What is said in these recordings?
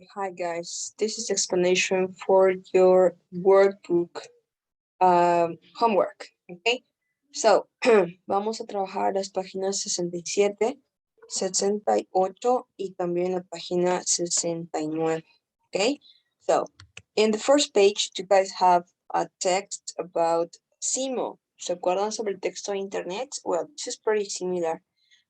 Hi guys, this is explanation for your workbook homework, okay? So, vamos a trabajar las páginas 67, 68 y también la página 69, okay? So, in the first page, you guys have a text about SIMO. ¿Se acuerdan sobre el texto de internet? Well, this is pretty similar.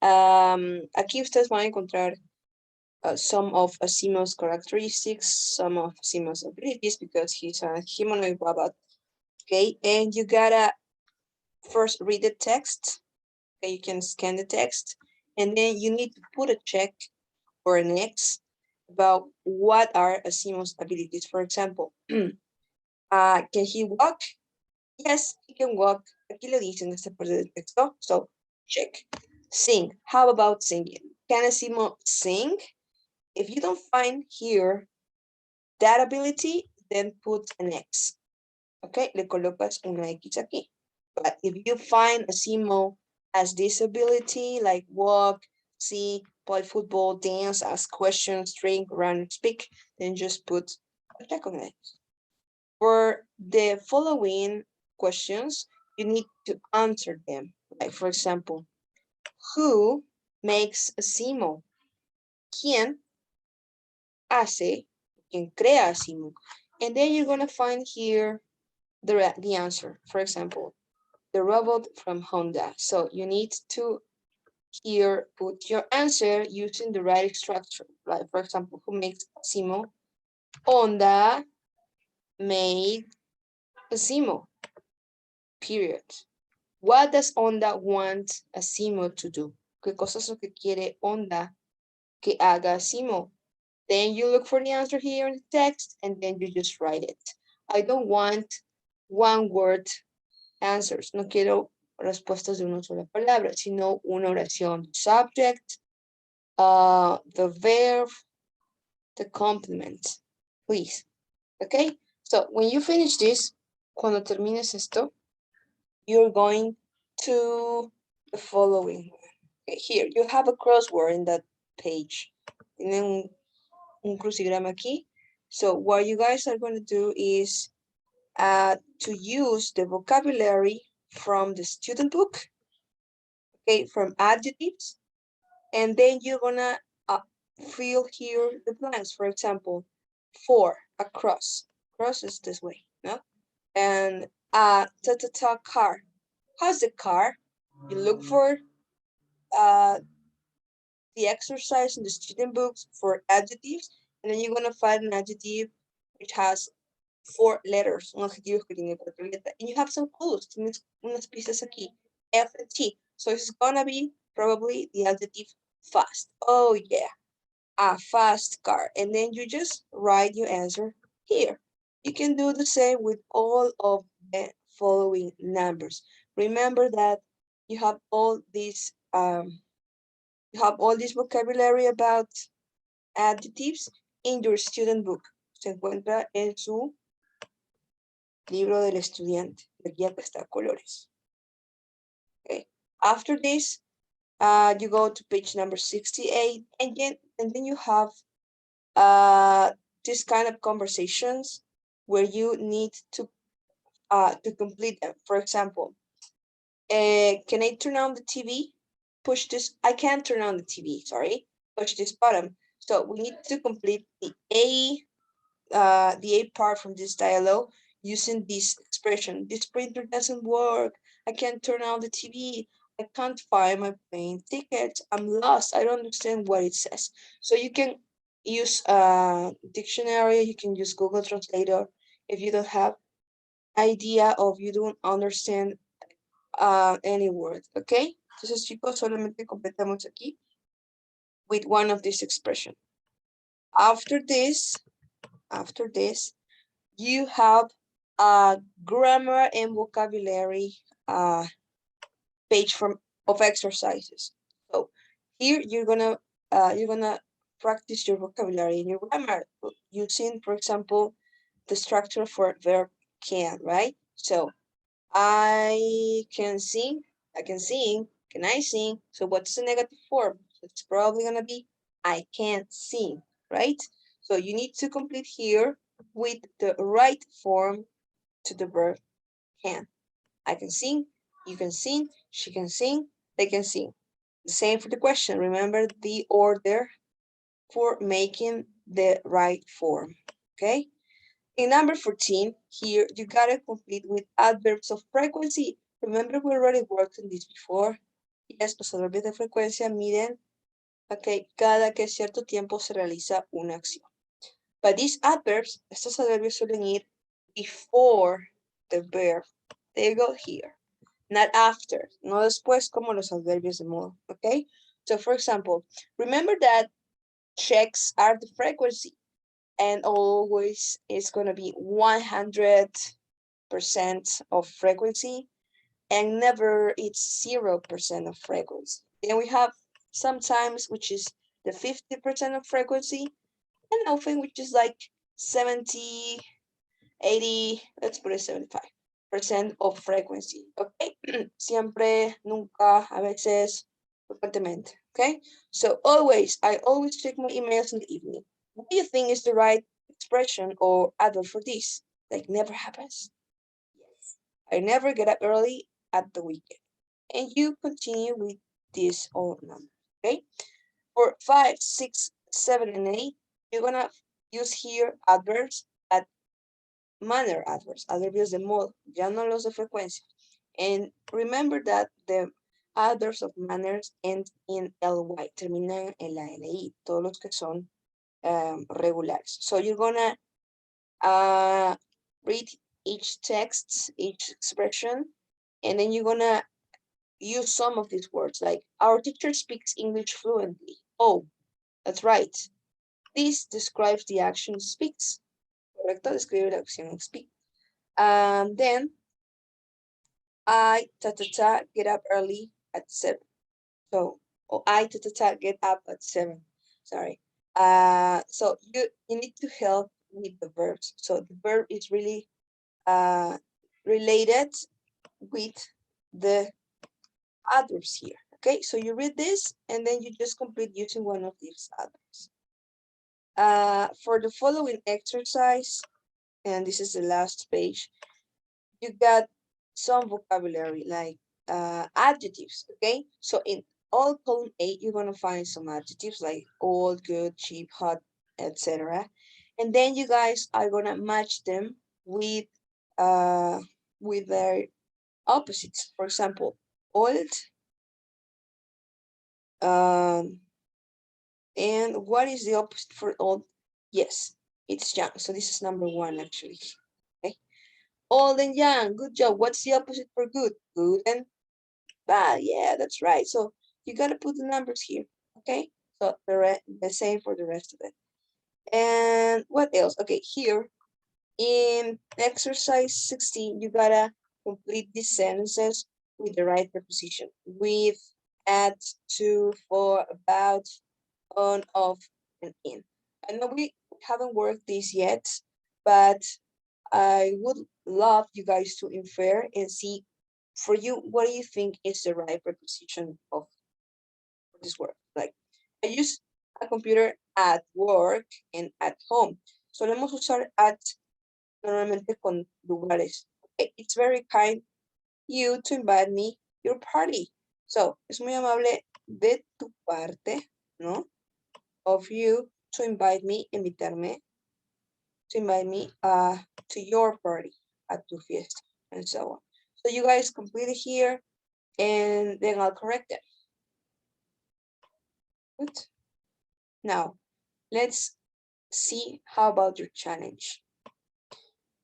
Aquí ustedes van a encontrar some of Asimo's characteristics, some of Asimo's abilities, because he's a humanoid robot. Okay, and you gotta first read the text. Okay, you can scan the text, and then you need to put a check or an X about what are Asimo's abilities. For example, can he walk? Yes, he can walk. Aquí lo dice en esta parte del texto, so check. Sing. How about singing? Can Asimo sing? If you don't find here that ability, then put an X. Okay, le colocas una X aquí. But if you find Asimo as this ability, like walk, see, play football, dance, ask questions, drink, run, speak, then just put a check on it. For the following questions, you need to answer them. Like for example, who makes Asimo? ¿Quién hace? ¿Quién crea Asimo? And then you're gonna find here the answer. For example, the robot from Honda. So you need to here put your answer using the right structure. Like for example, who makes Asimo? Honda made Asimo, period. What does Honda want Asimo to do? ¿Qué cosas es lo que quiere Honda que haga Asimo? Then you look for the answer here in the text and then you just write it. I don't want one word answers. No quiero respuestas de una sola palabra, sino una oración. Subject, the verb, the complement, please. Okay? So when you finish this, cuando termines esto, you're going to the following. Okay, here, you have a crossword in that page. Tienen un crucigrama aquí. So what you guys are going to do is to use the vocabulary from the student book, okay, from adjectives, and then you're gonna fill here the blanks. For example, for, across. Cross is this way, no? And car. How's the car? You look for the exercise in the student books for adjectives, and then you're gonna find an adjective which has 4 letters, un adjetivo que tiene 4 letras, and you have some clues, tienes unas pistas aquí, F and T. So it's gonna be probably the adjective fast. Oh yeah, a fast car. And then you just write your answer here. You can do the same with all of the following numbers. Remember that you have all this vocabulary about adjectives in your student book. Se encuentra en su libro del estudiante, la guía que está a colores. Okay. After this, you go to page number 68, and then you have this kind of conversations where you need to complete them. For example, can I turn on the TV? Push this. I can't turn on the TV. Sorry. Push this button. So we need to complete the A part from this dialogue using this expression. This printer doesn't work. I can't turn on the TV. I can't find my plane ticket. I'm lost. I don't understand what it says. So you can use a dictionary. You can use Google Translator if you don't have idea of you don't understand any word. Okay. Entonces chicos, solamente completamos aquí with one of these expressions. After this, you have a grammar and vocabulary page of exercises. So here you're gonna practice your vocabulary and your grammar using, for example, the structure for verb can, right? So I can sing, I can sing, can I sing? So what's the negative form? It's probably gonna be I can't sing, right? So you need to complete here with the right form to the verb can. I can sing, you can sing, she can sing, they can sing. The same for the question. Remember the order for making the right form, okay? In number 14, here, you gotta complete with adverbs of frequency. Remember, we already worked on this before. Yes, los adverbios de frecuencia miden, okay, cada que cierto tiempo se realiza una acción. But these adverbs, estos adverbios suelen ir before the verb. They go here, not after, no después como los adverbios de modo, okay? So for example, remember that checks are the frequency and always it's gonna be 100% of frequency and never it's 0% of frequency. Then we have sometimes which is the 50% of frequency and often which is like 70, 80, let's put it 75% of frequency, okay? Siempre, nunca, a veces, frecuentemente, okay? So always, I always check my emails in the evening. What do you think is the right expression or adverb for this? Like never happens. Yes. I never get up early at the weekend. And you continue with this all number, okay? For 5, 6, 7, and 8, you're gonna use here adverbs that manner adverbs, adverbios de modo, ya no los de frecuencia. And remember that the adverbs of manners end in ly, terminan en la li, todos los que son regulares. So you're gonna read each text, each expression, and then you're gonna use some of these words like our teacher speaks English fluently. Oh, that's right. This describes the action speaks. Correcto, describe la acción speak. Then I get up early at 7. So, or I get up at 7. Sorry. So you need to help with the verbs. So the verb is really related with the adverbs here. Okay, so you read this and then you just complete using one of these adverbs. For the following exercise, and this is the last page, you got some vocabulary like adjectives, okay? So in all column 8, you're gonna find some adjectives like old, good, cheap, hot, etc. And then you guys are gonna match them with their opposites. For example, old, and what is the opposite for old? Yes, it's young. So this is number 1 actually. Okay. Old and young, good job. What's the opposite for good? Good and bad. Yeah, that's right. So you gotta put the numbers here. Okay. So the same for the rest of it. And what else? Okay, here in exercise 16, you gotta complete these sentences with the right preposition. With, at, to, for, about, on, off, and in. I know we haven't worked this yet, but I would love you guys to infer and see for you, what do you think is the right preposition of this word? Like, I use a computer at work and at home. Solemos usar at normalmente con lugares. Okay, it's very kind you to invite me your party. So, es muy amable de tu parte, ¿no? Of you to invite me, invitarme, to invite me to your party, a tu fiesta, and so on. So you guys complete it here, and then I'll correct it. Good. Now, let's see how about your challenge.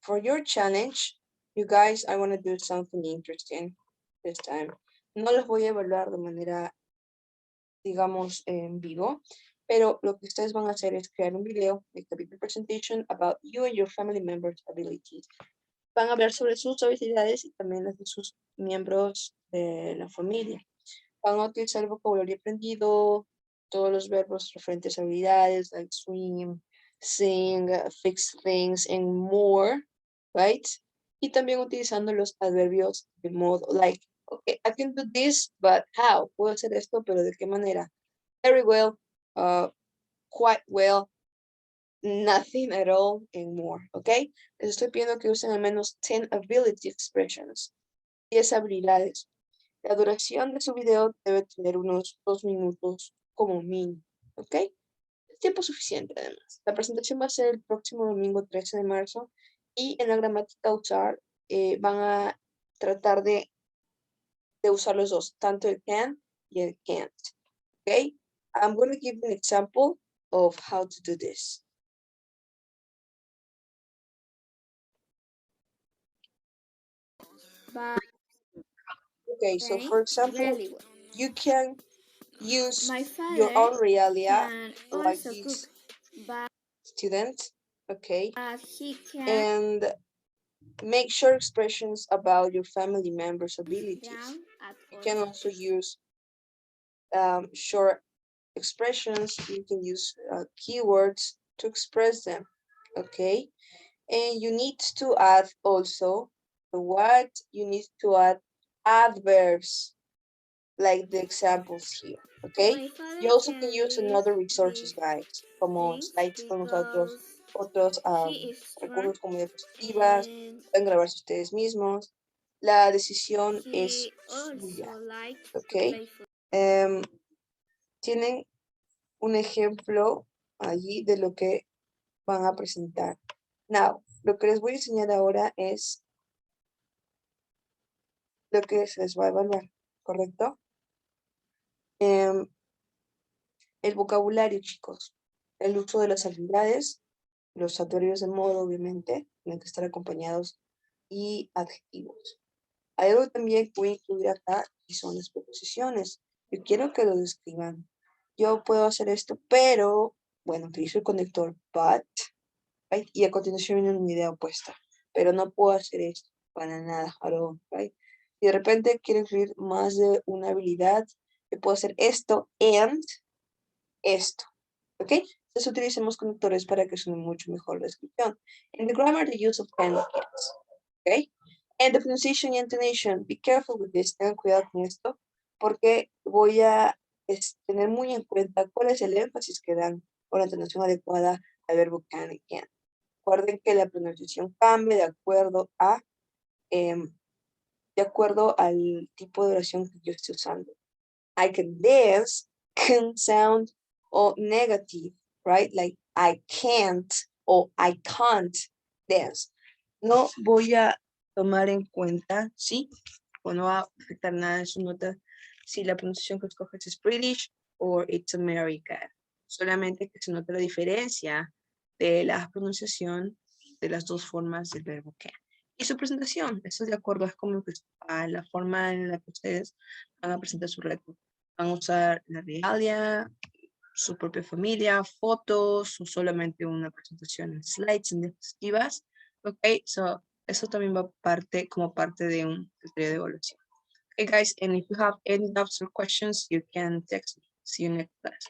For your challenge, you guys, I want to do something interesting this time. No los voy a evaluar de manera, digamos, en vivo, pero lo que ustedes van a hacer es crear un video, make a video presentation about you and your family members' abilities. Van a hablar sobre sus habilidades y también las de sus miembros de la familia. Van a utilizar el vocabulario aprendido, todos los verbos referentes a habilidades, like swim, sing, fix things, and more, right? Y también utilizando los adverbios de modo, like, okay, I can do this, but how? Puedo hacer esto, pero ¿de qué manera? Very well, quite well, nothing at all and more, ¿ok? Les estoy pidiendo que usen al menos 10 ability expressions, 10 habilidades. La duración de su video debe tener unos 2 minutos como mínimo, ¿ok? Es tiempo suficiente además. La presentación va a ser el próximo domingo 13 de marzo y en la gramática usar van a tratar de usar los dos, tanto el can y el can't, ¿ok? I'm going to give you an example of how to do this. But Okay, so for example, really well. you can use My your father own realia can like also cook, this but student, okay, he can and make short expressions about your family members' abilities. drown at You all can also use short expressions. You can use keywords to express them, okay? And you need to add also what you need to add adverbs like the examples here, okay? My father You also can can use live another resources these guides, como things slides con nosotros, because otros he is strong recursos como diapositivas, and pueden grabarse ustedes mismos. La decisión es he suya, also likes to ¿ok? play football. Tienen un ejemplo allí de lo que van a presentar. Now, lo que les voy a enseñar ahora es lo que se les va a evaluar, ¿correcto? El vocabulario, chicos. El uso de las habilidades, los adverbios de modo, obviamente, tienen que estar acompañados y adjetivos. Hay algo también que voy a incluir acá y son las preposiciones. Yo quiero que lo describan. Yo puedo hacer esto, pero, bueno, utilizo el conector but, right? Y a continuación viene una idea opuesta. Pero no puedo hacer esto para nada, right? Si de repente quiero incluir más de una habilidad, yo puedo hacer esto and esto. ¿Ok? Entonces utilicemos conectores para que suene mucho mejor la descripción. In the grammar, the use of can and can't. ¿Ok? And the pronunciation y intonation, be careful with this, tengan cuidado con esto, porque voy a tener muy en cuenta cuál es el énfasis que dan con la entonación adecuada al verbo can y can't. Recuerden que la pronunciación cambia de acuerdo al tipo de oración que yo esté usando. I can dance can sound or negative, right? Like I can't or I can't dance. No voy a tomar en cuenta, ¿sí? O no va a afectar nada en su nota si la pronunciación que escoges es British o it's American. Solamente que se note la diferencia de la pronunciación de las dos formas del verbo can. Y su presentación, eso es de acuerdo a la forma en la que ustedes van a presentar su reto. Van a usar la realia, su propia familia, fotos o solamente una presentación en slides, en diapositivas. Ok, so eso también va como parte de un criterio de evaluación. Okay, guys, and if you have any doubts or questions, you can text me. See you next class.